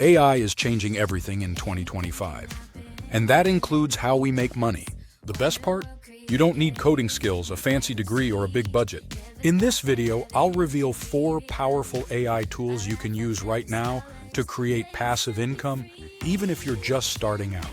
AI is changing everything in 2025, and that includes how we make money. The best part? You don't need coding skills, a fancy degree, or a big budget. In this video, I'll reveal 4 powerful AI tools you can use right now to create passive income, even if you're just starting out.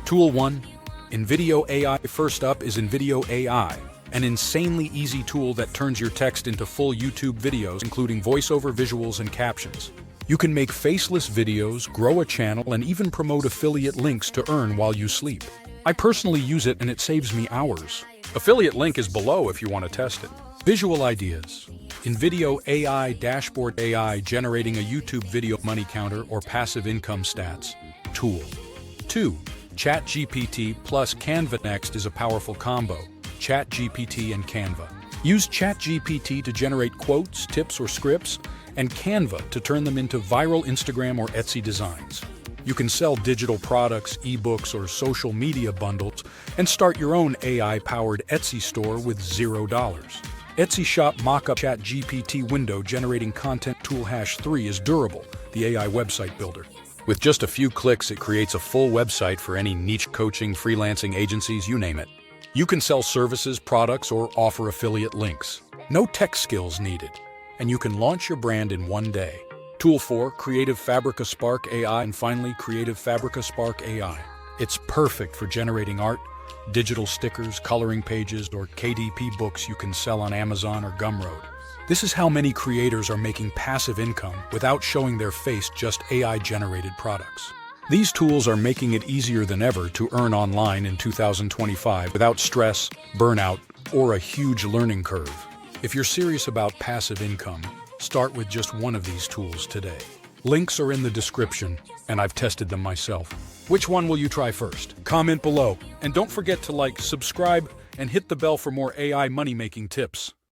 Tool 1. InVideo AI. First up is InVideo AI, an insanely easy tool that turns your text into full YouTube videos, including voiceover, visuals, and captions. You can make faceless videos, grow a channel, and even promote affiliate links to earn while you sleep. I personally use it and it saves me hours. Affiliate link is below if you want to test it. Visual ideas. InVideo AI Dashboard AI, generating a YouTube video money counter or passive income stats tool. 2. ChatGPT plus Canva. Next is a powerful combo: ChatGPT and Canva. Use ChatGPT to generate quotes, tips, or scripts, and Canva to turn them into viral Instagram or Etsy designs. You can sell digital products, ebooks, or social media bundles, and start your own AI-powered Etsy store with $0. Etsy Shop Mockup. ChatGPT window generating content tool #3 is Durable, the AI website builder. With just a few clicks, it creates a full website for any niche coaching, freelancing agencies, you name it. You can sell services, products, or offer affiliate links. No tech skills needed, and you can launch your brand in one day. Tool 4. Creative Fabrica Spark AI. And finally, Creative Fabrica Spark AI. It's perfect for generating art, digital stickers, coloring pages, or KDP books you can sell on Amazon or Gumroad. This is how many creators are making passive income without showing their face, just AI-generated products. These tools are making it easier than ever to earn online in 2025 without stress, burnout, or a huge learning curve. If you're serious about passive income, start with just one of these tools today. Links are in the description, and I've tested them myself. Which one will you try first? Comment below, and don't forget to like, subscribe, and hit the bell for more AI money-making tips.